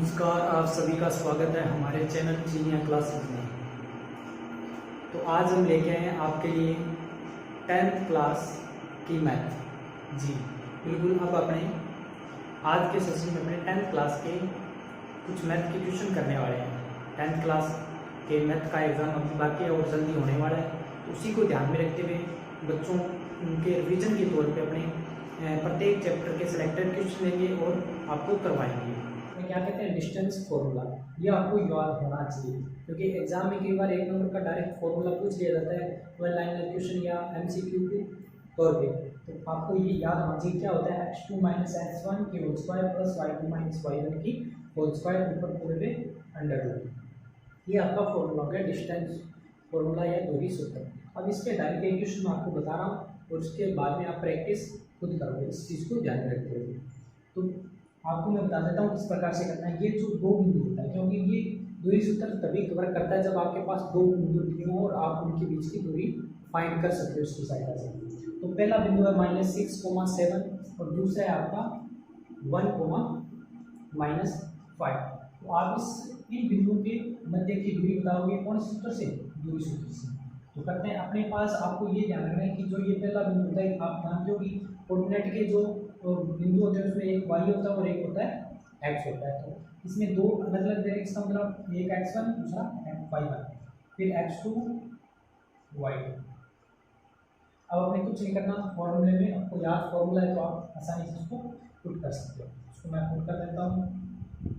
नमस्कार, आप सभी का स्वागत है हमारे चैनल जीनिया क्लासेस में। तो आज हम लेके आए हैं आपके लिए 10th क्लास की मैथ। जी बिल्कुल, अब अपने आज के सेशन में अपने 10th क्लास के कुछ मैथ के क्वेश्चन करने वाले हैं। 10th क्लास के मैथ का एग्ज़ाम अभी बाकी है और जल्दी होने वाला है, तो उसी को ध्यान में रखते हुए बच्चों उनके रिवीजन के तौर पे अपने प्रत्येक चैप्टर के सिलेक्टेड क्वेश्चन लेंगे और आपको करवाएंगे। तो क्या कहते हैं, डिस्टेंस फॉर्मूला, ये आपको याद होना चाहिए क्योंकि एग्जाम में कई बार 1 नंबर का डायरेक्ट फॉर्मूला पूछ लिया जाता है 1 लाइनर क्वेश्चन या MCQ के तौर पे। तो आपको ये याद होना चाहिए क्या होता है, x2 - x1 की whole square plus y2 - y1 की होल स्क्वायर ऊपर पूरे पे अंडर रूट। ये आपका फॉर्मूला हो गया डिस्टेंस फॉर्मूला या दूरी सूत्र। अब इसके डायरेक्ट क्वेश्चन मैं आपको बता रहा हूँ और उसके बाद में आप प्रैक्टिस खुद करोगे, इस चीज़ को ध्यान में रखते हुए। तो आपको मैं बता देता हूँ किस प्रकार से करना है। ये जो दो बिंदु होता है, क्योंकि ये दूरी सूत्र तभी कवर करता है जब आपके पास दो बिंदु दिए हों और आप उनके बीच की दूरी फाइंड कर सकते हो उसकी सहायता से। तो पहला बिंदु है -6,7 और दूसरा है आपका 1,-5। तो आप इन बिंदुओं के मध्य की दूरी बताओगे कौन से सूत्र से, दूरी सूत्र से। तो करते हैं, अपने पास आपको ये ध्यान रखना है कि जो ये पहला बिंदु होता है, आप जानते हो कि कोऑर्डिनेट के जो बिंदु होते हैं उसमें एक y होता है और एक होता है x होता है। तो इसमें दो अलग अलग डायरेक्शन का मतलब एक x1 दूसरा y1 फिर x2 y2। अब अपने कुछ नहीं करना, फॉर्मूले में आपको याद फॉर्मूला है तो आप आसानी से उसको पुट कर सकते हो। उसको मैं पुट कर देता हूँ।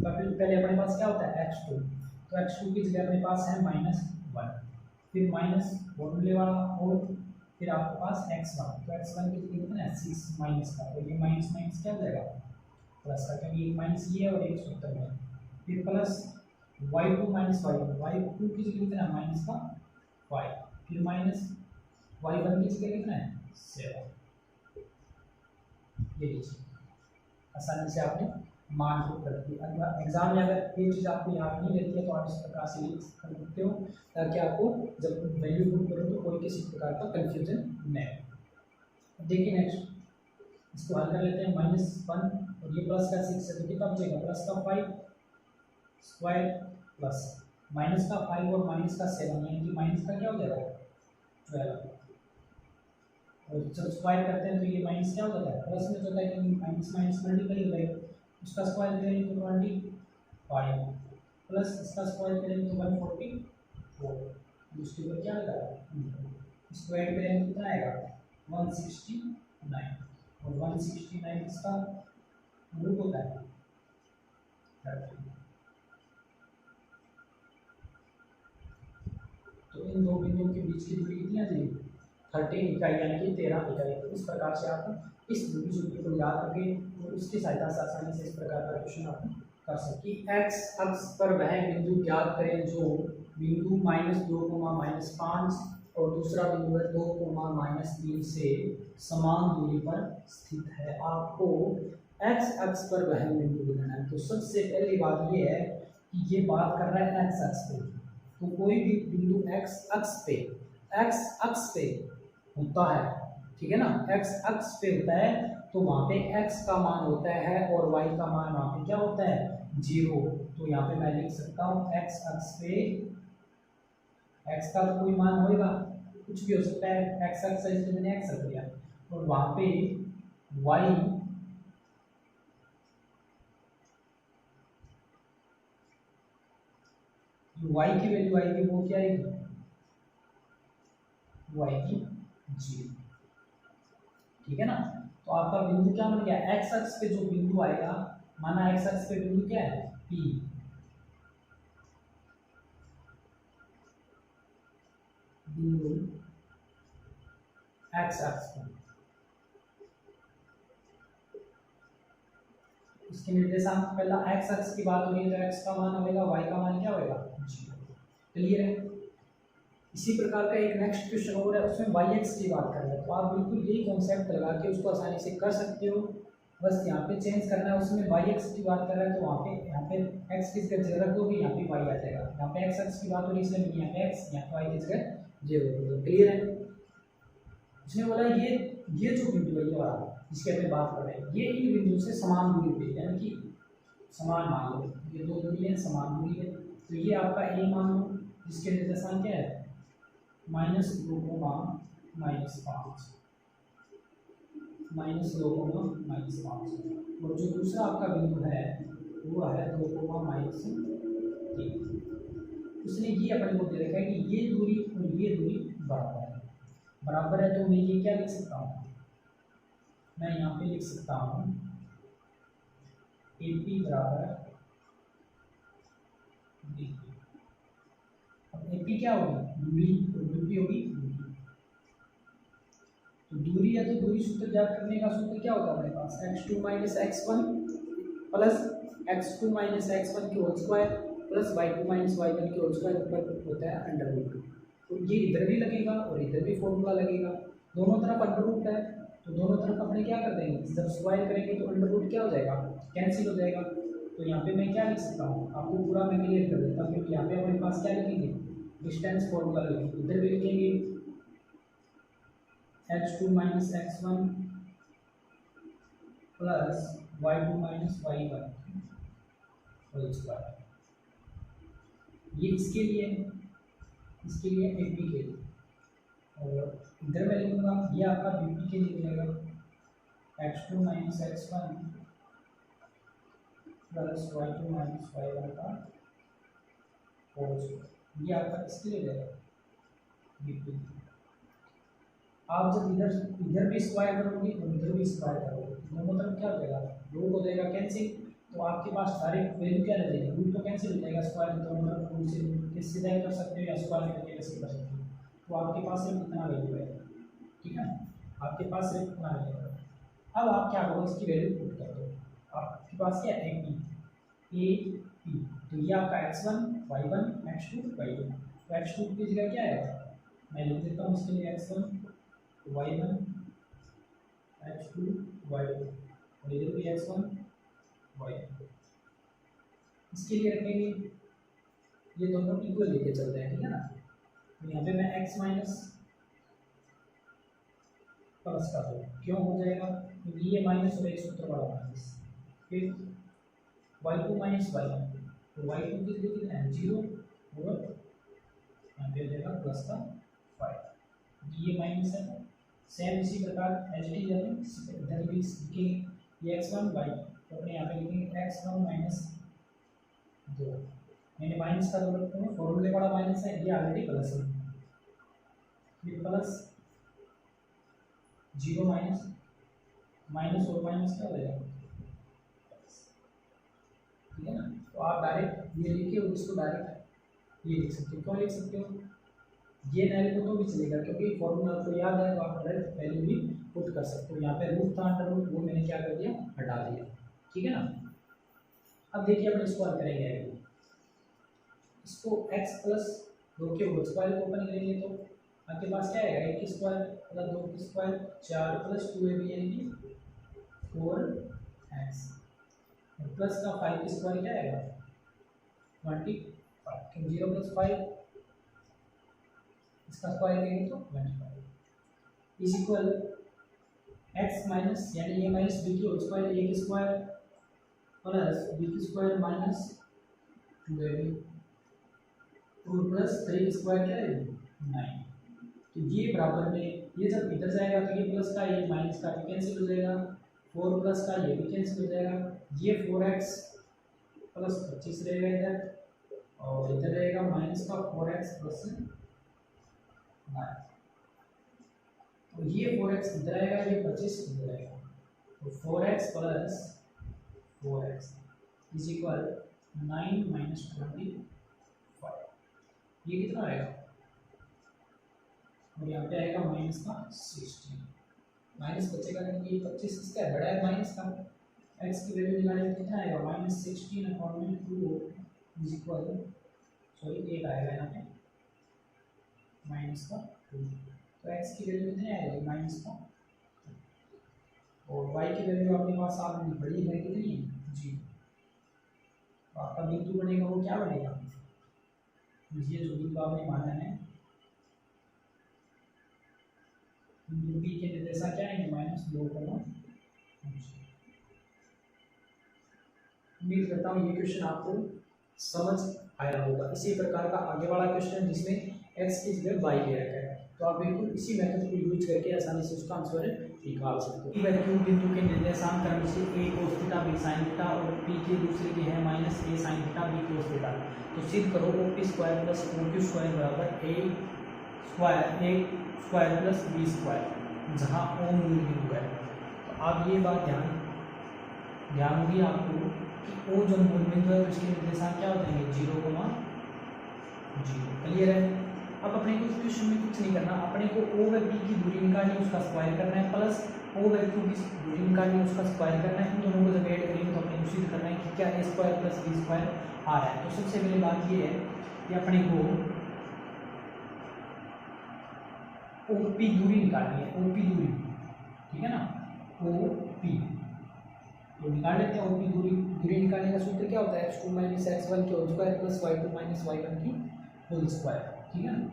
पहले अपने पास क्या होता है x2, तो x2 की जगह अपने पास है -1, फिर माइनस फॉर्मूले वाला और फिर आपके पास x1, तो x1 की जगह कितना है 6 माइनस का, तो ये माइनस माइनस क्या हो जाएगा प्लस का, क्योंकि एक माइनस ये है और एक सूत्र में। फिर प्लस y2 - y1, y2 की जगह कितना है माइनस का 5, फिर माइनस y1 की जगह कितना है 7। ये लीजिए, आसानी से आपने मान को कर दिया। अगर एग्जाम में अगर ये चीज़ आपको याद नहीं रहती है तो आप इस प्रकार से लिख सकते हो ताकि आपको जब वैल्यू पुट करो तो कोई किसी प्रकार का कंफ्यूजन नहीं हो। देखिए नेक्स्ट, इसको हल कर लेते हैं। -1 और ये प्लस का 6 है तो कितना बचेगा, प्लस का 5 स्क्वायर प्लस माइनस का 5 और माइनस का 7, यानी कि माइनस का क्या हो जाएगा 12। और जब स्क्वायर करते हैं तो ये माइनस क्या हो जाता है प्लस में होता है, क्योंकि माइनस माइनस मल्टीपल हो जाएगा। उसका स्क्वायर करेंगे तो 25 प्लस इसका स्क्वायर करेंगे तो 144, उसके ऊपर क्या आएगा स्क्वायर करेंगे तो कितना आएगा 169, और 169 इसका रूट होता है 30। तो इन दो बिंदुओं के बीच की दूरी कितनी आ जाएगी 13 इकाई, यानी कि 13 इकाई। तो इस प्रकार से आप इस दूरी सूत्र को याद रखें और उसकी सहायता से आसानी से इस प्रकार का क्वेश्चन आप कर सकते हैं। एक्स अक्ष पर वह बिंदु ज्ञात करें जो बिंदु -2, -5 और दूसरा बिंदु है 2, -3 से समान दूरी पर स्थित है। आपको एक्स अक्ष पर वह बिंदु बनाना है। तो सबसे पहली बात ये है कि ये बात कर रहा है एक्स अक्ष पे, तो कोई भी बिंदु एक्स अक्ष पे होता है, ठीक है ना, एक्स अक्ष पे होता है तो वहाँ पे x का मान होता है और y का मान वहाँ पे क्या होता है 0। तो यहाँ पे मैं लिख सकता हूँ x अक्ष पे x का तो कोई मान होगा, कुछ भी हो सकता है, x अक्ष है इसलिए मैंने x रख दिया, और वहाँ पे y की वैल्यू आएगी वो क्या आएगी y की 0, ठीक है ना। तो आपका बिंदु क्या बन गया, एक्स अक्ष पे जो बिंदु आएगा, माना एक्स अक्ष पे बिंदु क्या है P, बिंदु एक्स अक्ष पे, इसके निर्देशांक पहला एक्स अक्ष की बात हो रही है तो एक्स का मान होगा, वाई का मान क्या होगा 0। क्लियर है। इसी प्रकार का एक नेक्स्ट क्वेश्चन और है, उसमें वाई एक्स की बात कर रहे हैं, तो आप बिल्कुल यही कॉन्सेप्ट लगा के उसको आसानी से कर सकते हो। बस यहाँ पे चेंज करना है, उसमें वाई एक्स की बात कर रहा है तो यहाँ पे एक्स की जगह रखोगे, यहाँ पे वाई आ जाएगा। यहाँ पे एक्स एक्स की बात हो रही है इसलिए यहाँ पे एक्स, यहाँ पे वाई की जगह 0। क्लियर है। उसने बोला ये जो बिंदु है ये वाला जिसके अपने बात कर रहे हैं, ये इन बिंदु से समान दूरी पे, यानी कि समान मान लो, ये दो दूरी है समान दूरी है, तो ये आपका ए मान लो जिसके निर्देशांक क्या है -2, -5, -2, -5, और जो दूसरा आपका बिंदु है वो है 2, उसने ये अपने को दे रखा है कि ये दूरी और ये दूरी बराबर है, तो मैं ये क्या लिख सकता हूँ, मैं यहाँ पे लिख सकता हूँ AP बराबर BP। अब AP क्या होगी दूरी, तो BP होगी दूरी, तो दूरी है तो दूरी सूत्र ज्ञात करने का सूत्र क्या होता है हमारे पास x2 - x1 plus x2 - x1 की whole square plus y2 - y1 की होल स्क्वायर ऊपर होता है अंडर रूट। तो ये इधर भी लगेगा और इधर भी फॉर्मूला लगेगा, दोनों तरफ अंडर रूट है, तो दोनों तरफ अपने क्या कर देंगे, जब स्क्वायर करेंगे तो अंडर रूट क्या हो जाएगा कैंसिल हो जाएगा। तो यहाँ पे मैं क्या लिख सकता हूँ, आपको पूरा मैं क्लियर कर देता हूँ, क्योंकि यहाँ पे हमारे पास क्या लिखेंगे डिस्टेंस फॉर्मूला लिखेंगे, इधर भी लिखेंगे x2 - x1 plus y2 - y1 whole square, ये इसके लिए AP के लिए, और इधर मैं लिखूंगा ये आपका BP के लिए मिलेगा x2 - x1 plus y2 - y1 का होल स्क्वायर, ये आपका किसके लिए जाएगा BP। आप जब इधर इधर भी स्क्वायर करोगे और इधर भी स्क्वायर करोगे दोनों तरफ क्या हो जाएगा रूट हो जाएगा कैंसिल, तो आपके पास डायरेक्ट वैल्यू क्या रह जाएगी रूट तो कैंसिल हो जाएगा, स्क्वायर दोनों तरफ रूट से किससे डायरेक्ट कर सकते हो या स्क्वायर करके कैसे कर सकते हो, तो आपके पास सिर्फ इतना वैल्यू है, ठीक है आपके पास सिर्फ इतना वैल्यू है। अब आप क्या करो इसकी वैल्यू पुट कर दो, आपके पास क्या है AP, तो ये आपका x1 y1 x2 y2, तो x2 की जगह क्या है मैं लिख देता हूँ इसके लिए x1 y1 x2 y2 और इधर भी x1 y2, इसके लिए रखेंगे ये दोनों इक्वल लेके चलते हैं, ठीक है ना। तो यहाँ पे मैं x माइनस प्लस का दो क्यों हो जाएगा क्योंकि ये माइनस और एक सूत्र वाला माइनस, फिर y2 - y1, तो y2 की जगह कितना है 0 और यहाँ पे हो जाएगा प्लस का 5, ये माइनस है, सेम इसी प्रकार एच डी इधर भी लिखेंगे ये x1 y, तो अपने यहाँ पे लिखेंगे x1 - 2, मैंने माइनस का दो रखता हूँ फॉर्मूले वाला माइनस है, ये ऑलरेडी प्लस है, ये प्लस 0 माइनस और माइनस क्या हो जाएगा, ठीक है ना। तो आप डायरेक्ट ये लिखे और इसको डायरेक्ट ये लिख सकते हो, क्यों लिख सकते हो ये नहीं लिखो तो भी चलेगा क्योंकि फॉर्मूला आपको याद है, तो आप डायरेक्ट वैल्यू भी पुट कर सकते हो, यहाँ पे रूट था अंडर रूट वो मैंने क्या कर दिया हटा दिया, ठीक है ना। अब देखिए अपन इसको हल करेंगे, इसको x प्लस 2 के होल स्क्वायर को ओपन करेंगे तो आपके पास क्या आएगा 1 square plus 2 square 4 plus 2ab यानी कि 4x प्लस का 5 स्क्वायर क्या आएगा 25, तो 0 + 5 इसका स्क्वायर करेंगे तो 25 इज इक्वल x माइनस यानी a माइनस b की होल स्क्वायर a की स्क्वायर प्लस b की स्क्वायर माइनस 2ab और प्लस 3 की स्क्वायर क्या है 9, तो ये बराबर में ये जब इधर जाएगा तो ये प्लस का ये माइनस का कैंसिल हो जाएगा, 4 प्लस का ये भी कैंसिल हो जाएगा, ये 4x प्लस 25 रहेगा इधर और इधर रहेगा माइनस का 4x प्लस 9, तो ये 4x इधर आएगा ये 25 इधर आएगा, तो 4x plus 4x is equal 9 - 25, ये कितना आएगा और यहाँ पे आएगा माइनस का 16, माइनस बचेगा क्योंकि ये 25 इसका बड़ा है माइनस का, x की वैल्यू निकालेंगे तो कितना आएगा -16/2 इज इक्वल सॉरी 8 आएगा यहाँ पे माइनस का 2, तो x की वैल्यू कितनी आएगी माइनस का, और y की वैल्यू आपके पास आपने बड़ी है कितनी जी, तो आपका बिंदु बनेगा वो क्या बनेगा, ये जो बिंदु आपने माना है बिंदु b के निर्देशांक क्या है -2, उम्मीद करता हूँ ये क्वेश्चन आपको समझ आया होगा। इसी प्रकार का आगे वाला क्वेश्चन जिसमें x की जगह y ले रखा है, तो आप बिल्कुल इसी मेथड को यूज करके आसानी से उसका आंसर निकाल सकते हो। वैक्यूम बिंदु के निर्देशांक क्रम से a cos theta b sin theta और p के दूसरे के है minus a sin theta b cos theta, तो सिद्ध करो OP square plus OQ square बराबर a square plus b square, जहाँ O मूल बिंदु है। तो आप ये बात ध्यान होगी आपको कि O जो मूल बिंदु है तो इसके निर्देशांक क्या हो जाएंगे 0, 0। क्लियर है। अब अपने को इस क्वेश्चन में कुछ नहीं करना, अपने को O व P की दूरी निकालनी है उसका स्क्वायर करना है, प्लस O व Q की दूरी निकालनी है उसका स्क्वायर करना है। इन दोनों को जब ऐड करेंगे तो अपने को सिद्ध करना है कि क्या a square plus b square आ रहा है। तो सबसे पहले बात ये है कि अपने को OP दूरी निकालनी है, OP दूरी, ठीक है ना, OP तो निकाल लेते हैं। OP दूरी निकालने का सूत्र क्या होता है x2 माइनस x1 की whole square plus y2 minus y1 की होल स्क्वायर, ठीक है ना।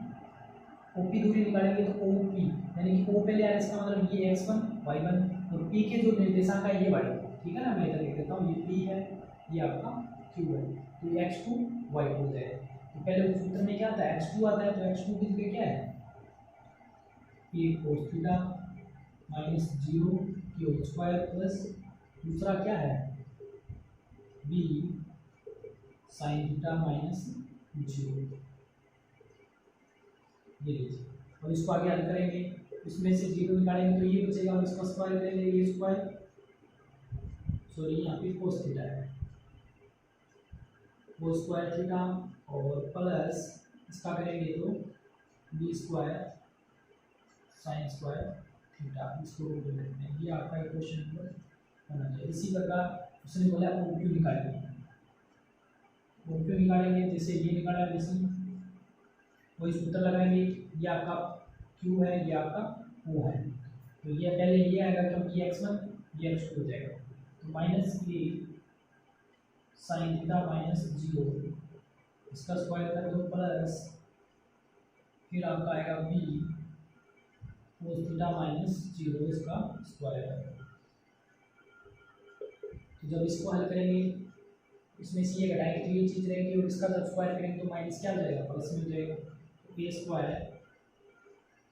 OP दूरी निकालेंगे तो OP यानी कि O पहले आ रहा है, इसका मतलब ये x1 y1 और P के जो निर्देशांक है ये y, ठीक है ना। मैं इधर लिख देता हूँ, ये P है, ये आपका Q है, तो ये x2 y2 हो जाएगा। तो पहले सूत्र में क्या आता है x2 आता है, तो x2 की जगह क्या है a cos थीटा माइनस 0 की होल स्क्वायर प्लस दूसरा क्या है b sin थीटा माइनस 0, ये लीजिए। और इसको आगे हल करेंगे, इसमें से 0 निकालेंगे तो ये बचेगा, और इसको स्क्वायर करेंगे ये स्क्वायर, सॉरी यहाँ पे cos थीटा है, cos स्क्वायर थीटा और प्लस इसका करेंगे तो b square sin square theta, इसको रूट में रखते हैं। ये आपका इक्वेशन नंबर होना चाहिए। इसी प्रकार उसने बोला OQ निकालेंगे, OQ निकालेंगे जैसे ये निकाला जैसे वही सूत्र लगाएंगे, ये आपका Q है, ये आपका O है, तो ये पहले ये आएगा क्योंकि x1 ये x2 हो जाएगा, तो minus a sin theta minus 0 इसका स्क्वायर कर दो प्लस फिर आपका आएगा b cos थीटा माइनस 0 इसका स्क्वायर है। तो जब इसको हल करेंगे इसमें से ये घटाएंगे तो ये चीज़ रहेगी, और इसका जब स्क्वायर करेंगे तो माइनस क्या हो जाएगा प्लस में हो जाएगा, तो a square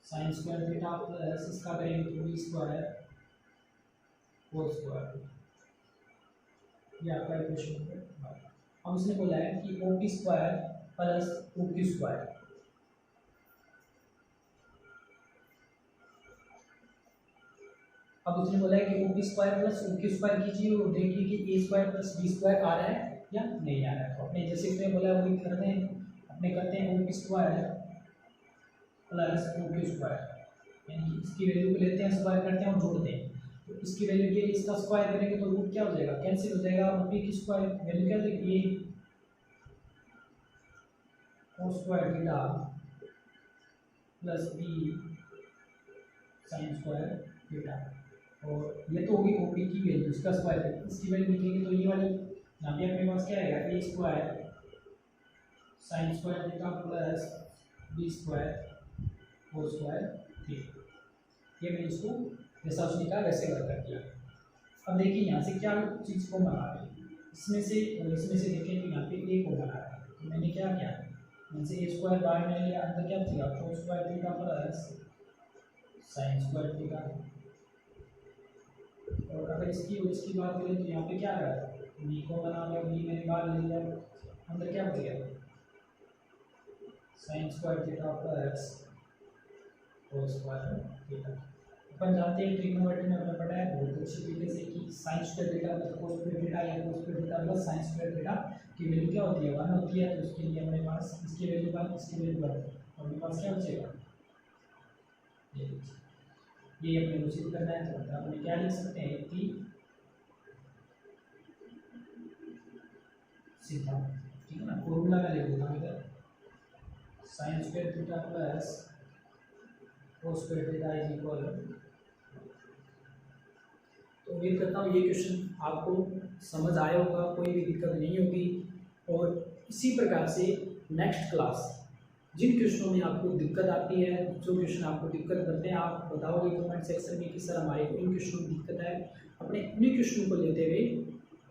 sine square theta plus इसका करेंगे तो b स्क्वायर cos स्क्वायर, ये आपका इक्वेशन नंबर। अब उसने बोला है कि OP square plus OQ square, अब उसने बोला है कि OP square plus OQ square कीजिए और देखिए कि a square plus b square आ रहा है या नहीं आ रहा है। तो अपने जैसे उसने बोला है वही करते हैं, अपने करते हैं OP square plus OQ square, यानी इसकी वैल्यू को लेते हैं स्क्वायर करते हैं और जोड़ते हैं, तो इसकी वैल्यू ये इसका स्क्वायर करेंगे तो रूट क्या हो जाएगा कैंसिल हो जाएगा, और OP की स्क्वायर वैल्यू क्या देगी a cos square theta plus b sin square theta, और ये तो होगी OP की वैल्यू, इसका स्क्वायर इसकी वैल्यू लिखेंगे तो ये वाली यहाँ पे अपने पास क्या आएगा a square sine square theta plus b square cos square theta. ये मैंने इसको जैसा उसने कहा वैसे कर दिया। अब देखिए यहाँ से क्या चीज़ को बना रहे हैं, इसमें से और इसमें से देखें तो यहाँ पे a को बना रहा है, तो मैंने क्या किया यहाँ से a स्क्वायर बाहर मैंने लिया, अंदर क्या बचेगा cos square theta plus sign square theta, और अगर इसकी और इसकी बात करें तो यहाँ पे क्या है b को बना लिया, b मैंने बाहर ले लिया, अंदर क्या बच गया sine square theta plus cos square theta. अपन जानते हैं ट्रिग्नोमेट्री में हमने पढ़ा है बहुत अच्छी तरीके से कि sign square theta plus cos square theta या cos square theta plus sign square theta की वैल्यू क्या होती है 1 होती है, तो उसके लिए हमारे पास इसकी वैल्यू 1 इसकी वैल्यू 1, और हमारे पास क्या बचेगा ये अपने को सिद्ध करना है, तो अपने क्या लिख सकते हैं कि सीधा, ठीक है ना। फॉर्मूला में लिख देता हूँ इधर sign square theta plus cos square theta is equal, तो उम्मीद करता हूँ ये क्वेश्चन आपको समझ आया होगा, कोई भी दिक्कत नहीं होगी। और इसी प्रकार से नेक्स्ट क्लास जिन क्वेश्चनों में आपको दिक्कत आती है, जो क्वेश्चन आपको दिक्कत करते हैं आप बताओगे कमेंट सेक्शन में कि सर हमारे को इन क्वेश्चनों में दिक्कत है, अपने उन्हीं क्वेश्चनों को लेते हुए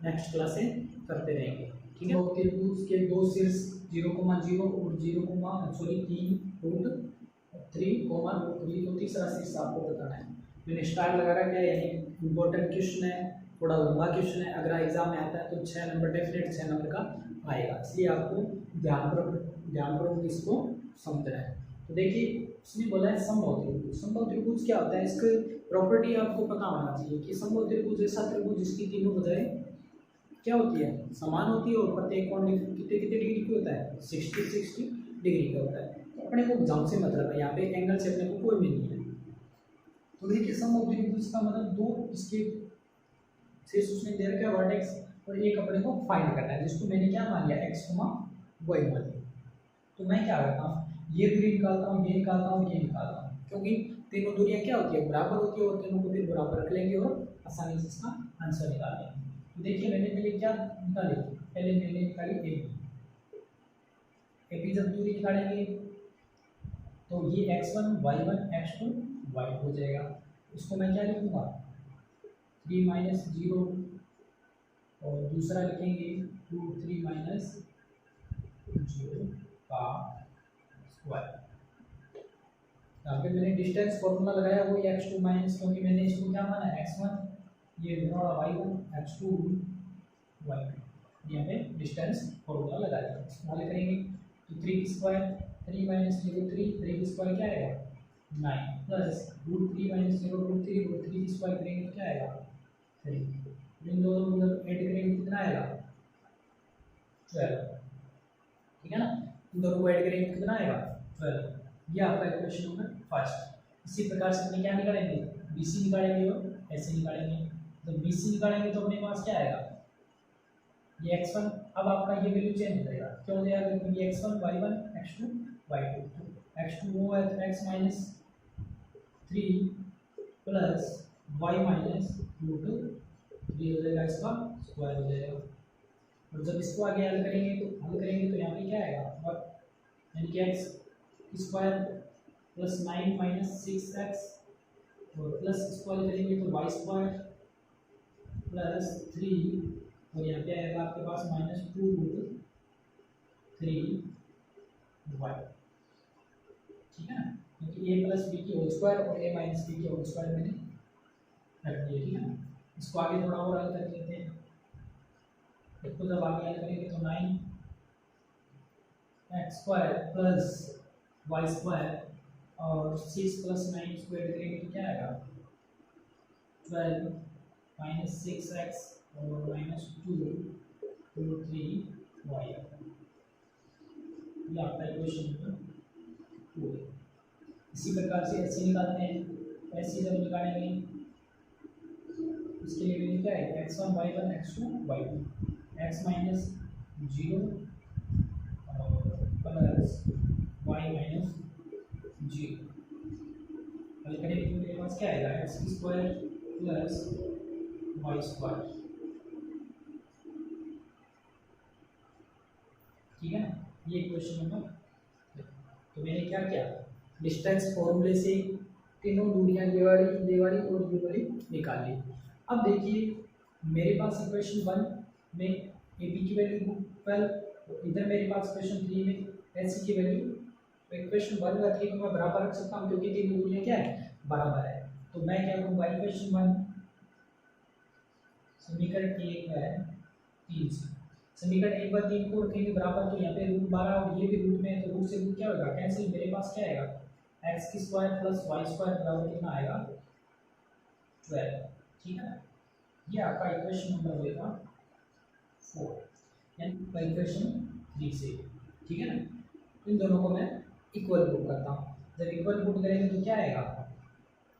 नेक्स्ट क्लास से करते रहेंगे। ठीक है, तो त्रिभुज के दो शीर्ष 0,0 और 3,3 तो तीसरा शीर्ष आपको बताना है। मैंने स्टार लगा रखा है, यानी इम्पोर्टेंट क्वेश्चन है, थोड़ा लंबा क्वेश्चन है, अगर एग्जाम में आता है तो 6 नंबर डेफिनेट 6 नंबर का आएगा, इसलिए आपको ध्यानपूर्वक इसको समझना है। तो देखिए उसने बोला है समबाहु त्रिभुज। समबाहु त्रिभुज क्या होता है, इसकी प्रॉपर्टी आपको पता होना चाहिए कि समबाहु त्रिभुज ऐसा त्रिभुज जिसकी तीनों भुजाएं क्या होती है, समान होती है, और प्रत्येक कोण कितने कितने डिग्री की होता है, 60 डिग्री का होता है। तो अपने को भुजाओं से मतलब है, यहाँ पे एंगल से अपने को कोई भी नहीं है। तो देखिए समबाहु त्रिभुज का मतलब दो इसके शीर्ष उसने दे रखा है वर्टेक्स, और एक अपने को फाइंड करना है, जिसको मैंने क्या मान लिया x, y मान लिया। तो मैं क्या करता हूँ, ये दूरी निकालता हूँ, ये निकालता हूँ, ये निकालता हूँ, क्योंकि तीनों दूरियां क्या होती है, बराबर होती है, और तीनों को फिर बराबर रख लेंगे और आसानी से इसका आंसर निकाल लेंगे। तो देखिए मैंने पहले क्या निकाली, पहले मैंने निकाली ए जब दूरी निकालेंगे तो ये x1 y1 x2 y2 हो जाएगा। इसको मैं क्या लिखूंगा, 3 माइनस 0, और दूसरा लिखेंगे 2 3 माइनस 0 का स्क्वायर। यहाँ पे मैंने डिस्टेंस फॉर्मूला लगाया वो x2 माइनस, क्योंकि मैंने इसको क्या माना x1, ये y1 x2 y2, यहाँ पे डिस्टेंस फॉर्मूला लगा दिया। इस्तेमाल करेंगे तो 3 की स्क्वायर, 3 माइनस 0 3 की स्क्वायर क्या आएगा 9, प्लस √3 माइनस 0 √3 की स्क्वायर करेंगे तो क्या आएगा 3। इन दोनों को जब ऐड करेंगे कितना आएगा 12। ठीक है ना, इन दोनों को ऐड करेंगे कितना आएगा 12। ये आपका इक्वेशन नंबर फर्स्ट। इसी प्रकार से अपने क्या निकालेंगे, BC निकालेंगे और ऐसे निकालेंगे। तो BC निकालेंगे तो अपने पास क्या आएगा, ये x1, अब आपका ये वैल्यू चेंज हो जाएगा, क्यों हो जाएगा, क्योंकि ये x1 y1 x2 y2, तो x2 वो है तो x minus 3 plus y minus √3 हो जाएगा, इसका स्क्वायर हो जाएगा। और जब इसको आगे हल करेंगे तो यहाँ पे क्या आएगा, और यानी कि x square plus 9 minus 6x, और प्लस स्क्वायर करेंगे तो y स्क्वायर प्लस 3, और यहाँ पे आएगा आपके पास -2 √3y। ठीक है ना, क्योंकि a प्लस बी की होल स्क्वायर और a माइनस बी की होल स्क्वायर मैंने रख दिया। ठीक है ना, इसको आगे थोड़ा और हल कर लेते हैं। इसको जब आगे हल करेंगे तो 9x² प्लस y² और 6 प्लस 9 इसको ऐड करेंगे तो क्या आएगा 12 माइनस 6x और -2 √3y। ये आपका इक्वेशन नंबर 2 है। इसी प्रकार से ऐसे निकालते हैं, ऐसे जब निकालेंगे इसके लिए वैल्यू क्या है, x1 y1 x2 y2, x minus 0 और प्लस y माइनस 0। हल करेंगे तो मेरे पास क्या आएगा, x² प्लस y²। ठीक है ना, ये क्वेश्चन नंबर। तो मैंने क्या किया, डिस्टेंस फॉर्मूले से तीनों दूरियां ये वाली और ये वाली निकाल ली। अब देखिए मेरे पास इक्वेशन 1 में ए बी की वैल्यू 12, इधर मेरे पास इक्वेशन 3 में एच की वैल्यू, तो इक्वेशन 1 और 3 को मैं बराबर रख सकता हूँ क्योंकि तीनों दूरियां क्या है बराबर है। तो मैं क्या करूँगा, इक्वेशन 1 समीकरण 1 है 3 से, समीकरण 1 व 3 को रखेंगे बराबर, तो यहाँ पे √12 और ये भी रूट में है, तो रूट से रूट क्या होगा कैंसिल, मेरे पास क्या आएगा x² प्लस y² बराबर कितना आएगा 12। ठीक है ना, ये आपका इक्वेशन नंबर होगा 4, यानी इक्वेशन 3 से। ठीक है ना, इन दोनों को मैं इक्वल पुट करता हूँ। जब इक्वल पुट करेंगे तो क्या आएगा,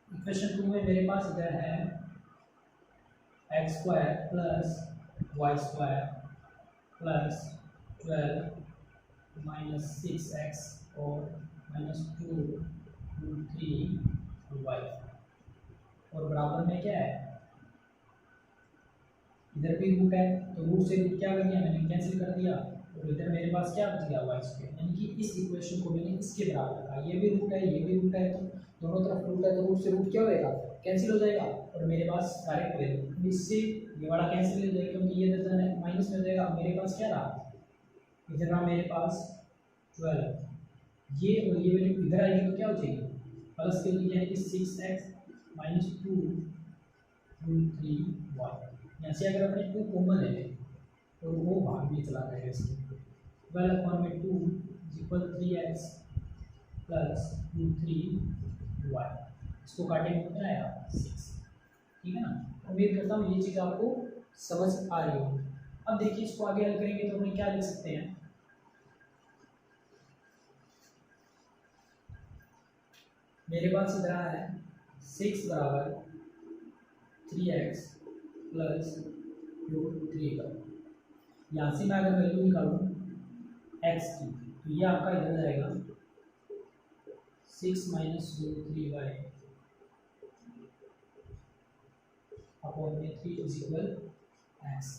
इक्वेशन 2 में मेरे पास इधर है x² plus y² plus 12 minus 6x और -2 √3y, और बराबर में क्या है, इधर भी रूट है तो रूट से रूट क्या कर दिया मैंने कैंसिल कर दिया, और इधर मेरे पास क्या बच गया y², यानी कि इस इक्वेशन को मैंने इसके बराबर रखा। ये भी रूट है ये भी रूट है, तो दोनों तरफ रूट है तो रूट से रूट क्या होगा कैंसिल हो जाएगा, और मेरे पास डायरेक्ट वैल्यू, इससे ये वाला कैंसिल हो जाएगा क्योंकि ये इधर माइनस में हो जाएगा। अब मेरे पास क्या रहा, इधर रहा मेरे पास 12, ये और ये वैल्यू इधर आएगी तो क्या हो जाएगी प्लस के लिए, यानी कि 6x माइनस 2 रूट 3y। यहाँ से अगर अपने 2 कॉमन ले लें तो वो भाग में चला जाएगा इसमें। 12/2 equal 3x plus root 3y, इसको काटेंगे तो क्या आएगा 6। ठीक है ना। उम्मीद करता हूँ ये चीज़ आपको समझ आ रही होगी। अब देखिए इसको आगे हल करेंगे तो हम क्या लिख सकते हैं, मेरे पास इधर है 6 बराबर 3x प्लस रूट 3y। यहाँ से मैं अगर वैल्यू निकालूँ x की तो ये आपका इधर जाएगा 6 माइनस रूट 3y अपॉन में 3 इज इक्वल एक्स।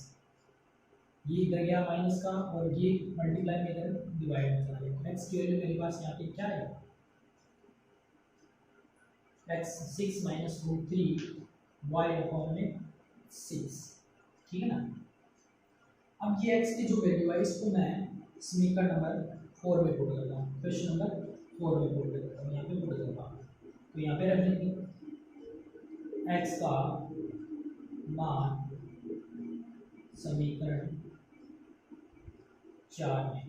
ये इधर गया माइनस का और ये मल्टीप्लाई में इधर डिवाइड हो जाएगा। एक्स की वैल्यू मेरे पास यहाँ पे क्या है, x 6 minus root 3 y upon में 6। ठीक है ना। अब ये एक्स की जो वैल्यू है इसको मैं समीकरण नंबर 4 में पुट करता हूँ, क्वेश्चन नंबर 4 में पुट करता हूँ, यहाँ पे पुट करता हूँ। तो यहाँ पे रख देंगे एक्स का मान समीकरण 4 में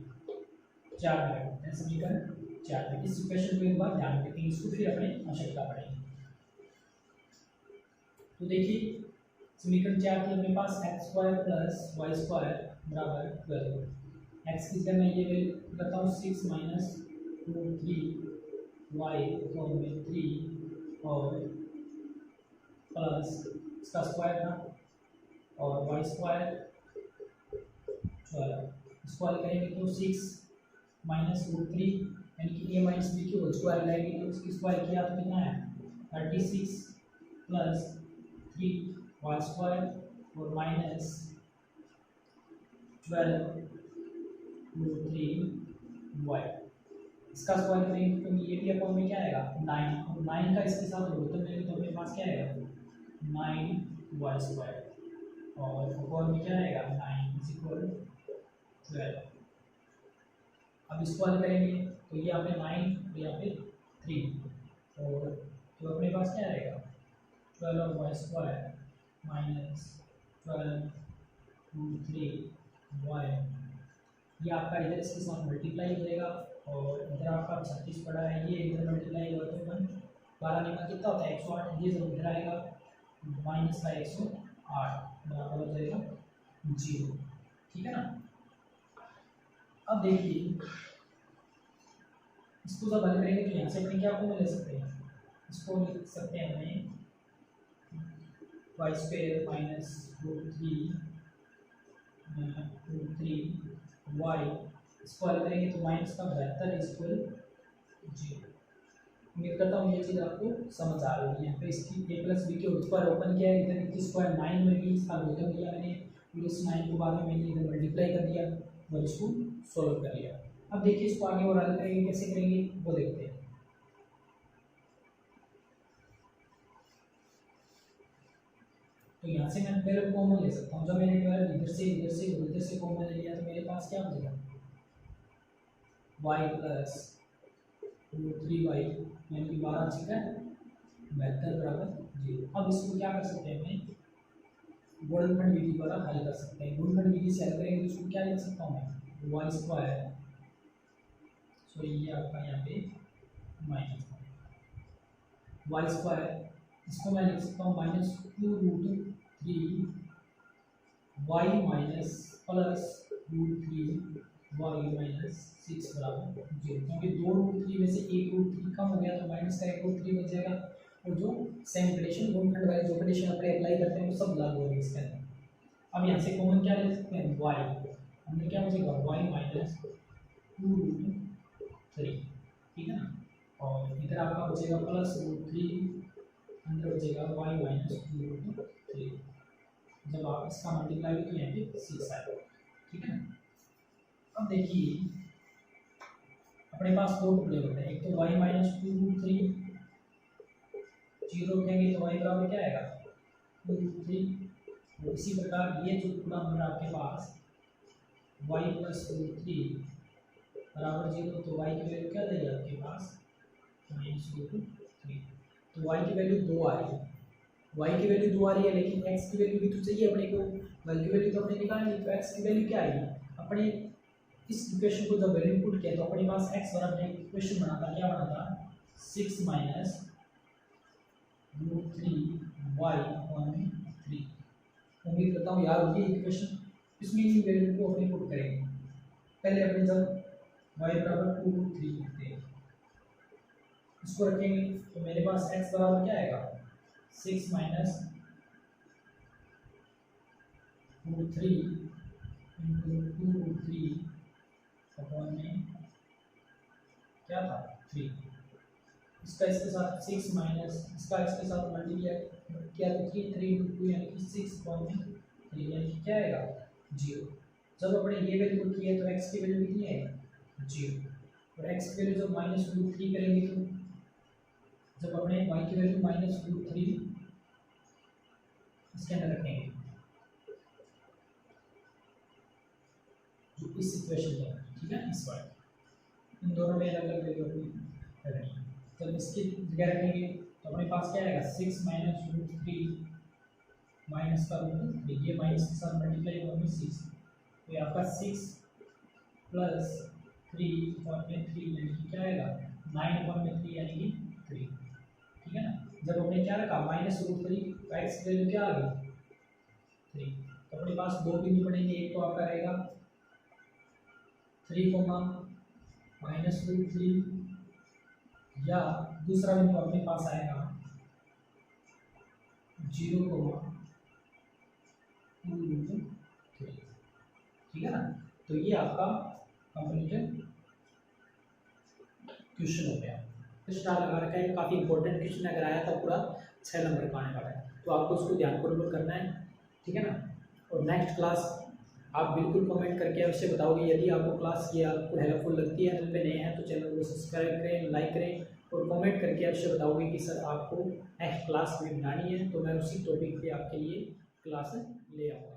रखते हैं, समीकरण 4 में। इस क्वेश्चन को एक बार ध्यान रखेंगे, इसको फिर अपने आवश्यकता पड़ेगी। तो देखिए समीकरण 4 की अपने पास x² प्लस y² बराबर 12। एक्स की जगह मैं ये वैल्यू करता हूँ 6 माइनस रूट 3 वाई अपॉन में 3 और प्लस इसका स्क्वायर था और y² 12। स्क्वायर करेंगे तो 6 माइनस रूट 3 यानी कि a माइनस बी की होल स्क्वायर लाएंगे तो उसकी स्क्वायर किया तो कितना है 36 प्लस 3y² और माइनस 12 रूट 3y। इसका स्क्वायर करेंगे तो ये भी अपॉन में क्या आएगा 9, और 9 का इसके साथ गुणोत्तर लेंगे तो अपने पास क्या आएगा 9y² और अपॉन में क्या आएगा 9 इज इक्वल 12। अब इसको हल करेंगे तो ये यहाँ पे 9 और यहाँ पे 3 और तो अपने पास क्या आएगा 12y² माइनस 12 रूट 3y। ये आपका इधर इसके साथ मल्टीप्लाई हो जाएगा और इधर आपका 36 पड़ा है, ये इधर मल्टीप्लाई होगा तो 12 निकाल कितना होता है 108, ये जब इधर आएगा माइनस का 108 बराबर हो जाएगा 0। ठीक है ना। अब देखिए इसको जब हल करेंगे तो यहाँ से अपने क्या को ले सकते हैं, इसको लिख सकते हैं हमें y² माइनस रूट 3y। इसको हल करेंगे तो माइनस का 72 इज इक्वल 0। उम्मीद करता हूँ ये चीज़ आपको समझ आ रही है। यहाँ पे इसकी a प्लस बी के उत्तर ओपन किया है, इधर की स्क्वायर 9 में भी इसका लोटन दिया मैंने, फिर इस 9 को बाद में मैंने इधर मल्टीप्लाई कर दिया और इसको सॉल्व कर लिया। अब देखिए इसको आगे और हल करेंगे, कैसे करेंगे वो देखते हैं। तो यहाँ से मैं 12 कॉमन ले सकता हूँ, जब मैंने 12 इधर से कॉमन ले लिया तो मेरे पास क्या बचेगा y प्लस रूट 3y यानी कि 12 छिका 72 बराबर 0। अब इसको क्या कर सकते हैं, हमें गुणनखंड विधि द्वारा हल कर सकते हैं। गुणनखंड विधि से हल करेंगे तो इसको क्या लिख सकता हूँ मैं y², सो ये आपका यहाँ पे माइनस y², इसको मैं लिख सकता हूँ minus 2 root 3 y minus plus root 3 y minus 6 बराबर 0, क्योंकि 2 रूट 3 में से 1 रूट 3 कम हो गया तो माइनस का 1 रूट 3 बच जाएगा। और जो सेम कंडीशन गुणनखंड वाली जो कंडीशन अपने अप्लाई करते हैं वो सब लागू होगी इसके अंदर। अब यहाँ से कॉमन क्या ले सकते हैं y, हमने क्या बचेगा y माइनस 2 रूट 3। ठीक है ना। और इधर आपका बचेगा प्लस रूट 3, अंदर बचेगा y माइनस 2 रूट 3। जब आप इसका मल्टीप्लाई तो यहाँ पे 6 आएगा। ठीक है ना। अब देखिए अपने पास दो टुकड़े होते हैं, एक तो y माइनस 2 रूट 3 0 रखेंगे तो y बराबर क्या आएगा 2 रूट 3 तो इसी प्रकार ये जो पूरा नंबर आपके पास y प्लस रूट 3 बराबर 0, तो y की वैल्यू क्या देगी आपके पास माइनस रूट 3। तो y की वैल्यू 2 आ रही है, y की वैल्यू 2 आ रही है, लेकिन x की वैल्यू भी तो चाहिए अपने को, y की वैल्यू तो अपने निकालनी, तो x की वैल्यू क्या आएगी अपने इस इक्वेशन को जब वैल्यू पुट किया तो अपने पास x बराबर एक इक्वेशन बना था, क्या बना था 6 माइनस रूट 3 y अपॉन 3। उम्मीद करता हूँ याद होगी इक्वेशन। इसमें इन वैल्यू को अपने पुट करेंगे। पहले अपने जब y बराबर 2 रूट 3 लिखते हैं इसको रखेंगे, तो मेरे पास x बराबर क्या आएगा 6 minus root 3 into 2 root 3 upon में क्या था 3। इसका इसके साथ 6 माइनस इसका इसके साथ मल्टीप्लाई किया तो 3 इंटू 2 यानी कि 6 अपॉन में 3 यानी कि क्या आएगा 0। जब अपने ये वैल्यू पुट की है तो x की वैल्यू कितनी आएगी 0, और x की वैल्यू जब माइनस रूट 3 करेंगे तो जब अपने y की वैल्यू माइनस रूट 3 इसके अंदर रखेंगे जो इस इक्वेशन के अंदर, ठीक है, इस बार इन दोनों में अलग अलग वैल्यू करेंगे। जब इसकी जगह रखेंगे तो अपने पास क्या आएगा 6 माइनस रूट 3 माइनस का रूट 3, ये माइनस के साथ मल्टीप्लाई होगा 6, तो ये आपका 6 प्लस 3 और 3 यानी कि क्या आएगा 9/3 यानी कि 3, ठीक है ना। जब हमने क्या रखा माइनस रूट 3 का एक्स की वैल्यू क्या आ गई 3, तो अपने पास दो बिंदु पड़ेंगे, एक तो आपका रहेगा 3 माइनस रूट 3, या दूसरा बिंदु अपने पास आएगा 0 2 रूट 3, ठीक है ना। तो ये आपका कंप्लीटेड क्वेश्चन हो गया। स्टार लगा रखा है, काफ़ी इंपॉर्टेंट क्वेश्चन अगर आया था पूरा 6 नंबर का आने वाला है, तो आपको उसको ध्यानपूर्वक करना है, ठीक है ना। और नेक्स्ट क्लास आप बिल्कुल कमेंट करके अवश्य बताओगे यदि आपको क्लास की आपको हेल्पफुल लगती है। चैनल पे नए हैं तो चैनल को सब्सक्राइब करें, लाइक करें और कमेंट करके अवश्य बताओगे कि सर आपको नेक्स्ट क्लास में बनानी है, तो मैं उसी टॉपिक पे आपके लिए क्लास ले आऊँगा।